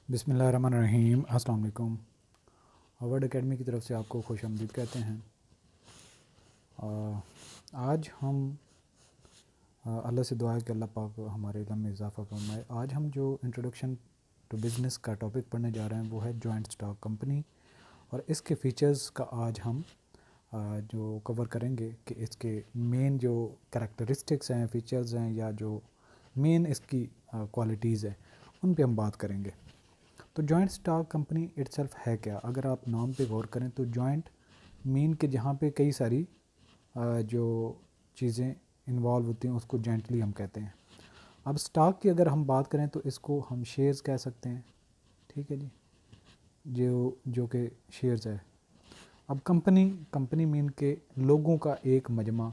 बिस्मिल्लाहिर्रहमानिर्रहीम। अस्सलाम वालेकुम। वर्ड एकेडमी की तरफ से आपको खुशामदीद कहते हैं। आज हम अल्लाह से दुआ है कि अल्लाह पाक हमारे इल्म में इजाफ़ा फरमाए। आज हम जो इंट्रोडक्शन टू बिज़नेस का टॉपिक पढ़ने जा रहे हैं वो है जॉइंट स्टॉक कंपनी, और इसके फ़ीचर्स का आज हम जो कवर करेंगे कि इसके मेन जो करैक्टरिस्टिक्स हैं, फ़ीचर्स हैं, या जो मेन इसकी क्वालिटीज़ हैं, उन पे हम बात करेंगे। तो जॉइंट स्टॉक कंपनी इटसेल्फ है क्या? अगर आप नाम पे गौर करें तो जॉइंट मीन के जहाँ पे कई सारी जो चीज़ें इन्वॉल्व होती हैं उसको जॉइंटली हम कहते हैं। अब स्टॉक की अगर हम बात करें तो इसको हम शेयर्स कह सकते हैं, ठीक है जी, जो कि शेयर्स है। अब कंपनी मीन के लोगों का एक मजमा,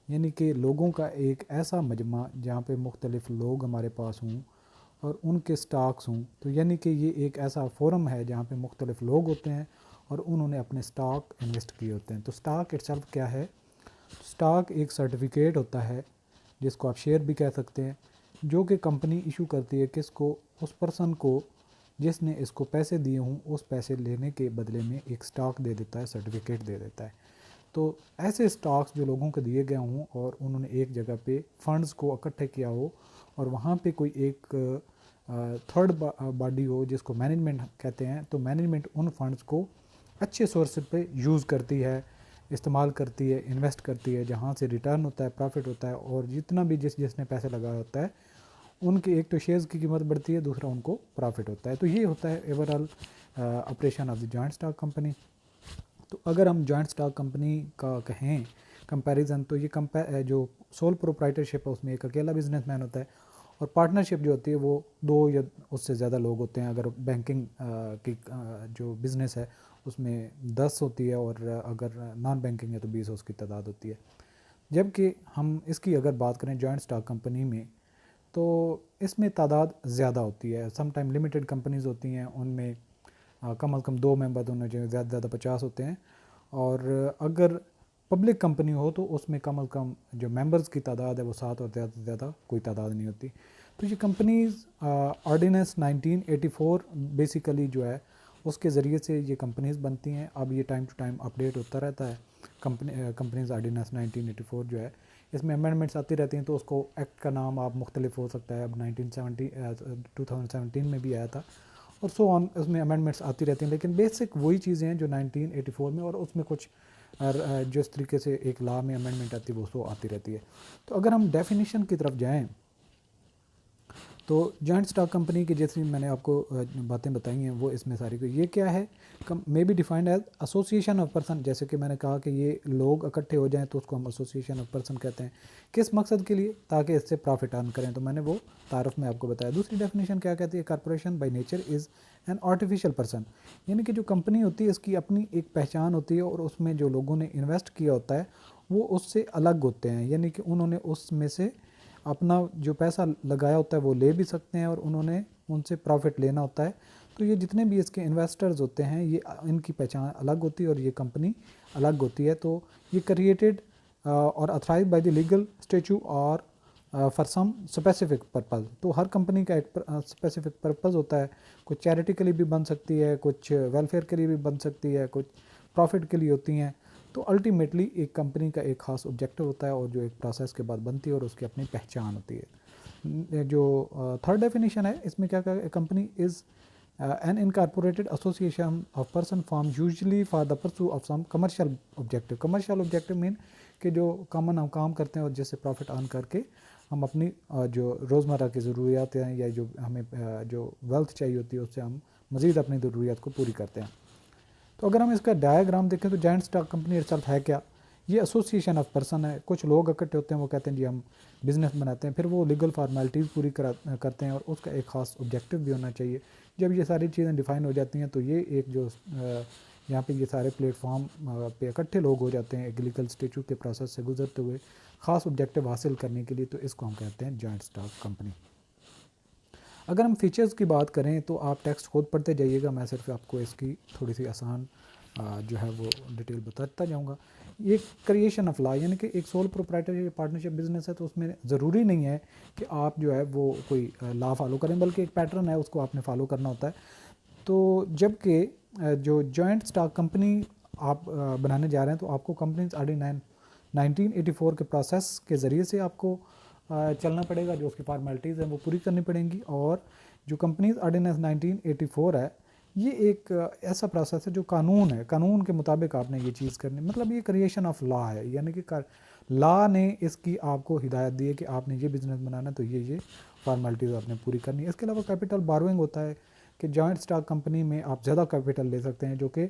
यानी कि लोगों का एक ऐसा मजमा जहाँ पे मुख्तलिफ लोग हमारे पास हों और उनके स्टॉक्स हों। तो यानी कि ये एक ऐसा फोरम है जहाँ पे मुख्तलिफ लोग होते हैं और उन्होंने अपने स्टॉक इन्वेस्ट किए होते हैं। तो स्टॉक इटसेल्फ क्या है? स्टॉक एक सर्टिफिकेट होता है जिसको आप शेयर भी कह सकते हैं, जो कि कंपनी इशू करती है किसको? उस पर्सन को जिसने इसको पैसे दिए हों, उस पैसे लेने के बदले में एक स्टॉक दे देता है, सर्टिफिकेट दे देता है। तो ऐसे स्टॉक्स जो लोगों को दिए गए हों और उन्होंने एक जगह पे फंड्स को इकट्ठे किया हो और वहाँ पे कोई एक थर्ड बॉडी हो जिसको मैनेजमेंट कहते हैं, तो मैनेजमेंट उन फंड्स को अच्छे सोर्स पे यूज़ करती है, इस्तेमाल करती है, इन्वेस्ट करती है, जहाँ से रिटर्न होता है, प्रॉफिट होता है, और जितना भी जिसने पैसा लगाया होता है उनके एक तो शेयर्स की कीमत बढ़ती है, दूसरा उनको प्रॉफिट होता है। तो ये होता है overall operation of the joint stock company. तो अगर हम जॉइंट स्टॉक कंपनी का कहें कंपैरिजन, तो ये जो सोल प्रोप्राइटरशिप है उसमें एक अकेला बिजनेसमैन होता है, और पार्टनरशिप जो होती है वो दो या उससे ज़्यादा लोग होते हैं। अगर बैंकिंग की जो बिज़नेस है उसमें 10 होती है, और अगर नॉन बैंकिंग है तो 20 उसकी तादाद होती है। जबकि हम इसकी अगर बात करें जॉइंट स्टॉक कंपनी में, तो इसमें तादाद ज़्यादा होती है। सम टाइम लिमिटेड कंपनीज़ होती हैं, उनमें कम अज़ कम 2 मेंबर होने चाहिए, ज़्यादा से ज़्यादा 50 होते हैं। और अगर पब्लिक कंपनी हो तो उसमें कम अज़ कम जो मेंबर्स की तादाद है वो 7, और ज़्यादा से ज़्यादा कोई तादाद नहीं होती। तो ये कंपनीज़ ऑर्डिनेंस 1984 बेसिकली जो है उसके ज़रिए से ये कंपनीज़ बनती हैं। अब ये टाइम टू टाइम अपडेट होता रहता है। कंपनीज़ ऑर्डिनेंस 1984 जो है, इसमें अमेंडमेंट्स आती रहती हैं, तो उसको एक्ट का नाम आप मुख्तलिफ हो सकता है। अब 2017 में भी आया था, और सो ऑन, उसमें अमेंडमेंट्स आती रहती हैं, लेकिन बेसिक वही चीज़ें हैं जो 1984 में, और उसमें कुछ जिस तरीके से एक लॉ में अमेंडमेंट आती है वो सो आती रहती है। तो अगर हम डेफिनेशन की तरफ जाएं तो जॉइंट स्टॉक कंपनी की जैसी मैंने आपको बातें बताई हैं वो इसमें सारी को, ये क्या है? May be defined as association of person. जैसे कि मैंने कहा कि ये लोग इकट्ठे हो जाएं तो उसको हम एसोसिएशन ऑफ पर्सन कहते हैं। किस मकसद के लिए? ताकि इससे प्रॉफिट अर्न करें। तो मैंने वो तारफ़ में आपको बताया। दूसरी डेफिनेशन क्या कहती है? Corporation by nature is an artificial person. यानी कि जो कंपनी होती है इसकी अपनी एक पहचान होती है, और उसमें जो लोगों ने इन्वेस्ट किया होता है वो उससे अलग होते हैं। यानी कि उन्होंने उसमें से अपना जो पैसा लगाया होता है वो ले भी सकते हैं, और उन्होंने उनसे प्रॉफिट लेना होता है। तो ये जितने भी इसके इन्वेस्टर्स होते हैं ये इनकी पहचान अलग होती है और ये कंपनी अलग होती है। तो ये क्रिएटेड और authorise by the legal statue और फॉर सम स्पेसिफिक पर्पज़। तो हर कंपनी का एक स्पेसिफिक पर्पज़ होता है। कुछ चैरिटी के लिए भी बन सकती है, कुछ वेलफेयर के लिए भी बन सकती है, कुछ प्रॉफिट के लिए होती हैं। तो अल्टीमेटली एक कंपनी का एक ख़ास ऑब्जेक्टिव होता है, और जो एक प्रोसेस के बाद बनती है और उसकी अपनी पहचान होती है। जो थर्ड डेफिनेशन है इसमें क्या कहा? Company is an incorporated association of person form usually for the pursue of some commercial objective. Commercial objective mean कि जो कॉमन हम काम करते हैं और जिससे प्रॉफिट अर्न करके हम अपनी जो रोज़मर्रा की ज़रूरियात हैं या जो हमें जो वेल्थ चाहिए होती है उससे हम मज़ीद अपनी ज़रूरियात को पूरी करते हैं। तो अगर हम इसका डायग्राम देखें तो जॉइंट स्टॉक कंपनी इटसेल्फ है क्या? ये एसोसिएशन ऑफ पर्सन है। कुछ लोग इकट्ठे होते हैं, वो कहते हैं जी हम बिज़नेस बनाते हैं, फिर वो लीगल फार्मेलिटीज़ पूरी करते हैं, और उसका एक ख़ास ऑब्जेक्टिव भी होना चाहिए। जब ये सारी चीज़ें डिफ़ाइन हो जाती हैं तो ये एक जो यहाँ पे ये सारे प्लेटफॉर्म पे इकट्ठे लोग हो जाते हैं एक लीगल स्टेचू के प्रोसेस से गुजरते हुए ख़ास ऑब्जेक्टिव हासिल करने के लिए, तो इसको हम कहते हैं जॉइंट स्टॉक कंपनी। अगर हम फीचर्स की बात करें तो आप टेक्स्ट खुद पढ़ते जाइएगा, मैं सिर्फ आपको इसकी थोड़ी सी आसान जो है वो डिटेल बताता जाऊँगा। ये क्रिएशन ऑफ लॉ यानी कि एक सोल प्रोप्राइटरशिप या पार्टनरशिप बिजनेस है, तो उसमें ज़रूरी नहीं है कि आप जो है वो कोई लॉ फॉलो करें, बल्कि एक पैटर्न है उसको आपने फॉलो करना होता है। तो जबकि जो जॉइंट स्टॉक कंपनी आप बनाने जा रहे हैं, तो आपको कंपनीज ऑर्डिनेंस 1984 के प्रोसेस के ज़रिए से आपको चलना पड़ेगा। जो उसकी फॉर्मेलिटीज़ हैं वो पूरी करनी पड़ेंगी। और जो कंपनीज ऑर्डिनेंस 1984 है, ये एक ऐसा प्रोसेस है जो कानून है, कानून के मुताबिक आपने ये चीज़ करनी, मतलब ये क्रिएशन ऑफ लॉ है, यानी कि लॉ ने इसकी आपको हिदायत दी है कि आपने ये बिज़नेस बनाना है, तो ये फॉर्मेलिटीज़ आपने पूरी करनी है। इसके अलावा कैपिटल बोरोइंग होता है कि जॉइंट स्टॉक कंपनी में आप ज़्यादा कैपिटल ले सकते हैं, जो कि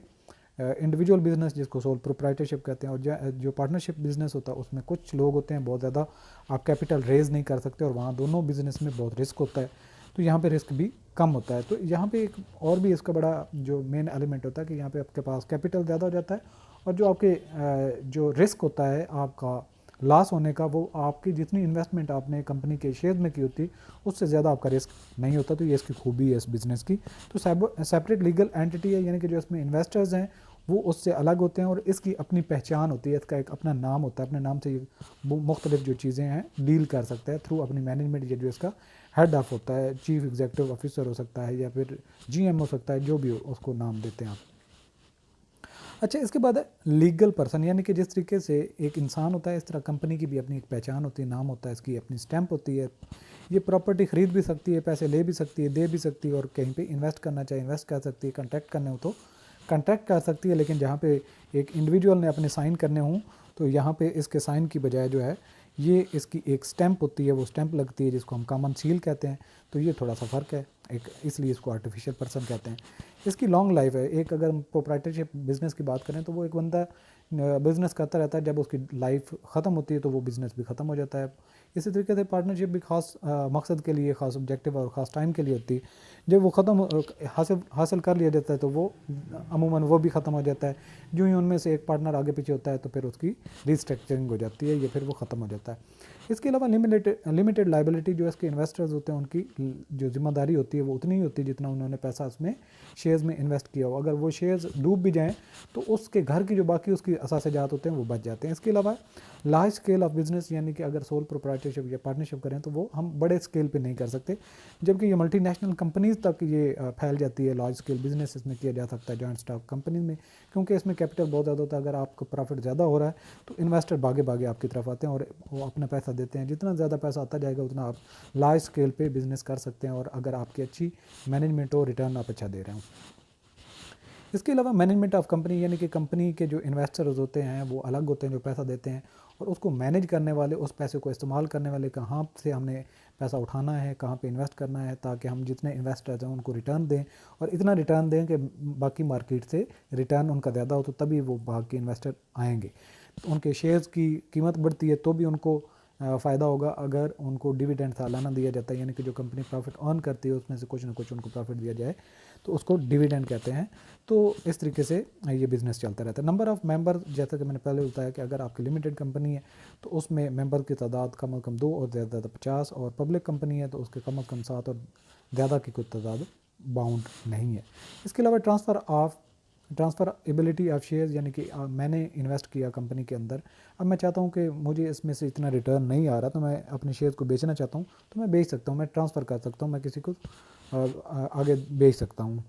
इंडिविजुअल बिजनेस जिसको सोल प्रोप्राइटरशिप कहते हैं, और जो पार्टनरशिप बिजनेस होता है उसमें कुछ लोग होते हैं बहुत ज़्यादा, आप कैपिटल रेज नहीं कर सकते, और वहाँ दोनों बिजनेस में बहुत रिस्क होता है, तो यहाँ पे रिस्क भी कम होता है। तो यहाँ पे एक और भी इसका बड़ा जो मेन एलिमेंट होता है कि यहाँ पे आपके पास कैपिटल ज़्यादा हो जाता है, और जो आपके जो रिस्क होता है आपका लॉस होने का, वो आपकी जितनी इन्वेस्टमेंट आपने कंपनी के शेयर में की होती उससे ज़्यादा आपका रिस्क नहीं होता। तो ये इसकी खूबी है इस बिज़नेस की। तो सेपरेट लीगल एंटिटी है, यानी कि जो इसमें इन्वेस्टर्स हैं वो उससे अलग होते हैं, और इसकी अपनी पहचान होती है, इसका एक अपना नाम होता है, अपने नाम से ये मुख्तलिफ जो चीज़ें हैं डील कर सकता है थ्रू अपनी मैनेजमेंट। ये जो इसका हेड ऑफ होता है, चीफ एग्जीक्यूटिव ऑफिसर हो सकता है, या फिर जीएम हो सकता है, जो भी हो उसको नाम देते हैं आप। अच्छा, इसके बाद है लीगल पर्सन, यानी कि जिस तरीके से एक इंसान होता है, इस तरह कंपनी की भी अपनी एक पहचान होती है, नाम होता है, इसकी अपनी स्टैंप होती है। ये प्रॉपर्टी ख़रीद भी सकती है, पैसे ले भी सकती है, दे भी सकती है, और कहीं पे इन्वेस्ट करना चाहे इन्वेस्ट कर सकती है, कॉन्ट्रैक्ट करने हो तो कॉन्ट्रैक्ट कर सकती है। लेकिन जहाँ पे एक इंडिविजुअल ने अपने साइन करने हों, तो यहाँ पे इसके साइन की बजाय जो है ये इसकी एक स्टैंप होती है, वो स्टैंप लगती है जिसको हम कॉमन सील कहते हैं। तो ये थोड़ा सा फ़र्क है एक, इसलिए इसको आर्टिफिशियल पर्सन कहते हैं। इसकी लॉन्ग लाइफ है। एक अगर प्रोप्राइटरशिप बिज़नेस की बात करें, तो वो एक बंदा बिज़नेस करता रहता है, जब उसकी लाइफ ख़त्म होती है तो वो बिज़नेस भी ख़त्म हो जाता है। इसी तरीके से पार्टनरशिप भी ख़ास मकसद के लिए, ख़ास ऑब्जेक्टिव और ख़ास टाइम के लिए होती है। जब वो ख़त्म हासिल कर लिया जाता है, तो वो अमूमन वो भी ख़त्म हो जाता है। जो ही उनमें से एक पार्टनर आगे पीछे होता है, तो फिर उसकी रिस्ट्रक्चरिंग हो जाती है, या फिर वो ख़त्म हो जाता है। इसके अलावा लिमिटेड लाइबिलिटी, जो इसके इन्वेस्टर्स होते हैं उनकी जो जिम्मेदारी होती है वो उतनी ही होती है जितना उन्होंने पैसा उसमें शेयर्स में इन्वेस्ट किया हो। अगर वो शेयर्स डूब भी जाएँ, तो उसके घर की जो बाकी उसकी असासजात होते हैं वो बच जाते हैं। इसके अलावा लार्ज स्केल ऑफ बिजनेस, यानी कि अगर सोल प्रोप्राइटरशिप या पार्टनरशिप करें, तो वो हम बड़े स्केल पे नहीं कर सकते, जबकि ये मल्टीनेशनल कंपनीज तक ये फैल जाती है। लार्ज स्केल बिजनेस इसमें किया जा सकता है जॉइंट स्टॉक कंपनी में, क्योंकि इसमें कैपिटल बहुत ज़्यादा होता है। अगर आपको प्रॉफिट ज़्यादा हो रहा है, तो इन्वेस्टर भागे भागे आपकी तरफ आते हैं और वो अपना पैसा देते हैं। जितना ज़्यादा पैसा आता जाएगा, उतना आप लार्ज स्केल पे बिज़नेस कर सकते हैं, और अगर आपकी अच्छी मैनेजमेंट हो, रिटर्न आप अच्छा दे रहे हो। इसके अलावा मैनेजमेंट ऑफ कंपनी, यानी कि कंपनी के जो इन्वेस्टर्स होते हैं वो अलग होते हैं, जो पैसा देते हैं, और उसको मैनेज करने वाले, उस पैसे को इस्तेमाल करने वाले, कहाँ से हमने पैसा उठाना है, कहाँ पे इन्वेस्ट करना है, ताकि हम जितने इन्वेस्टर्स हैं उनको रिटर्न दें, और इतना रिटर्न दें कि बाकी मार्केट से रिटर्न उनका ज़्यादा हो, तो तभी वो बाकी इन्वेस्टर आएंगे। तो उनके शेयर्स की कीमत बढ़ती है, तो भी उनको फ़ायदा होगा अगर उनको डिविडेंड सालाना दिया जाता है, यानी कि जो कंपनी प्रॉफिट अर्न करती है उसमें से कुछ ना कुछ उनको प्रॉफिट दिया जाए, तो उसको डिविडेंड कहते हैं। तो इस तरीके से ये बिज़नेस चलता रहता है। नंबर ऑफ़ मेंबर, जैसा कि मैंने पहले बताया कि अगर आपकी लिमिटेड कंपनी है तो उसमें मेंबर की तादाद कम से कम 2 और ज़्यादा 50, और पब्लिक कंपनी है तो उसके कम से कम 7 और ज़्यादा की कोई तादाद बाउंड नहीं है। इसके अलावा ट्रांसफ़रएबिलिटी ऑफ शेयर्स, यानी कि मैंने इन्वेस्ट किया कंपनी के अंदर, अब मैं चाहता हूँ कि मुझे इसमें से इतना रिटर्न नहीं आ रहा, तो मैं अपने शेयर्स को बेचना चाहता हूँ, तो मैं बेच सकता हूँ, मैं ट्रांसफ़र कर सकता हूँ, मैं किसी को आगे बेच सकता हूँ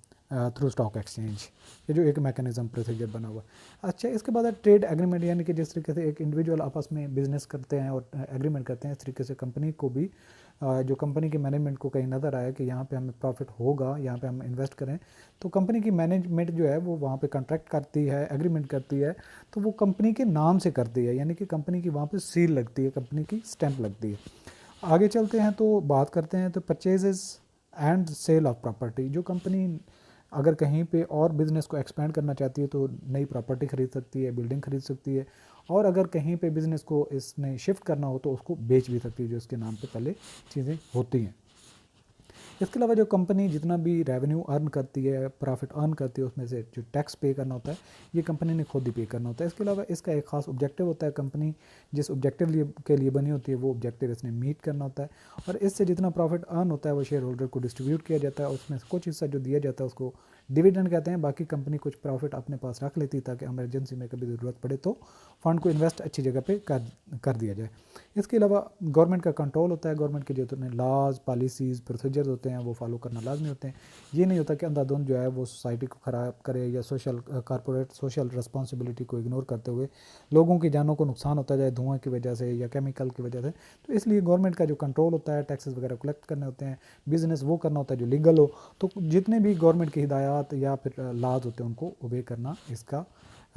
थ्रू स्टॉक एक्सचेंज। ये जो एक मैकेनिज़्म प्रोसीजर बना हुआ है। अच्छा, इसके बाद है ट्रेड एग्रीमेंट, यानी कि जिस तरीके से एक इंडिविजुअल आपस में बिज़नेस करते हैं और एग्रीमेंट करते हैं, इस तरीके से कंपनी को भी जो कंपनी के मैनेजमेंट को कहीं नज़र आया कि यहाँ पे हमें प्रॉफिट होगा, यहाँ पे हम इन्वेस्ट करें, तो कंपनी की मैनेजमेंट जो है वो वहाँ पे कॉन्ट्रैक्ट करती है, एग्रीमेंट करती है, तो वो कंपनी के नाम से करती है, यानी कि कंपनी की वहाँ पे सील लगती है, कंपनी की स्टैंप लगती है। आगे चलते हैं तो बात करते हैं तो purchases and sale of property. जो कंपनी अगर कहीं पे और बिज़नेस को एक्सपेंड करना चाहती है, तो नई प्रॉपर्टी ख़रीद सकती है, बिल्डिंग ख़रीद सकती है, और अगर कहीं पे बिज़नेस को इसने शिफ्ट करना हो तो उसको बेच भी सकती है, जो इसके नाम पे पहले चीज़ें होती हैं। इसके अलावा जो कंपनी जितना भी रेवेन्यू अर्न करती है, प्रॉफिट अर्न करती है, उसमें से जो टैक्स पे करना होता है ये कंपनी ने खुद ही पे करना होता है। इसके अलावा इसका एक खास ऑब्जेक्टिव होता है, कंपनी जिस ऑब्जेक्टिव के लिए बनी होती है वो ऑब्जेक्टिव इसने मीट करना होता है, और इससे जितना प्रॉफिट अर्न होता है वो शेयर होल्डर को डिस्ट्रीब्यूट किया जाता है। उसमें से कुछ हिस्सा जो दिया जाता है उसको डिविडेंड कहते हैं। बाकी कंपनी कुछ प्रॉफिट अपने पास रख लेती है ताकि इमरजेंसी में कभी ज़रूरत पड़े तो फंड को इन्वेस्ट अच्छी जगह पे कर दिया जाए। इसके अलावा गवर्नमेंट का कंट्रोल होता है, गवर्नमेंट के जो लॉज पॉलिसीज़ प्रोसीजर्स होते हैं वो फॉलो करना लाजमी होते हैं। ये नहीं होता कि अंधाधुंध जो है वो सोसाइटी को ख़राब करे या कॉरपोरेट सोशल रिस्पॉन्सिबिलिटी को इग्नोर करते हुए लोगों की जानों को नुकसान होता जाए धुआं की वजह से या केमिकल की वजह से। तो इसलिए गवर्नमेंट का जो कंट्रोल होता है, टैक्सेस वगैरह कलेक्ट करने होते हैं, बिजनेस वो करना होता है जो लीगल हो। तो जितने भी गवर्नमेंट की हिदायत या फिर लॉज होते हैं उनको ओबे करना इसका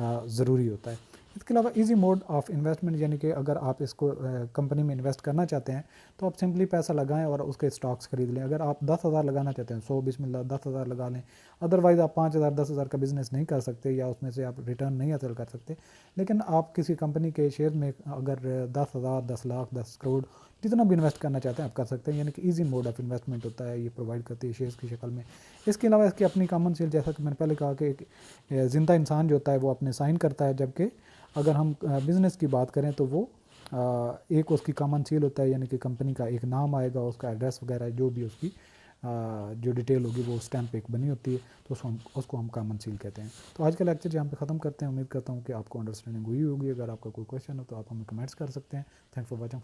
ज़रूरी होता है। इसके अलावा इजी मोड ऑफ इन्वेस्टमेंट, यानी कि अगर आप इसको कंपनी में इन्वेस्ट करना चाहते हैं तो आप सिंपली पैसा लगाएं और उसके स्टॉक्स खरीद लें। अगर आप 10,000 लगाना चाहते हैं 100 बिस्मिल्लाह 10,000 लगा लें। अदरवाइज़ आप 5,000 10,000 का बिज़नेस नहीं कर सकते या उसमें से आप रिटर्न नहीं हासिल कर सकते। लेकिन आप किसी कंपनी के शेयर में अगर 10,000 10 लाख 10 करोड़ जितना भी इन्वेस्ट करना चाहते हैं आप कर सकते हैं, यानी कि ईजी मोड ऑफ इन्वेस्टमेंट होता है, ये प्रोवाइड करती है शेयर्स की शक्ल में। इसके अलावा इसकी अपनी कॉमन सेल, जैसा कि मैंने पहले कहा कि एक ज़िंदा इंसान जो होता है वो अपने साइन करता है, जबकि अगर हम बिज़नेस की बात करें तो वो एक उसकी कॉमन सील होता है, यानी कि कंपनी का एक नाम आएगा, उसका एड्रेस वगैरह जो भी उसकी जो डिटेल होगी वो स्टैम्प एक बनी होती है, तो उसको हम कॉमन सील कहते हैं। तो आज का लेक्चर यहाँ पे ख़त्म करते हैं। उम्मीद करता हूँ कि आपको अंडरस्टैंडिंग हुई होगी। अगर आपका कोई क्वेश्चन हो तो आप हमें कमेंट्स कर सकते हैं। Thanks for watching.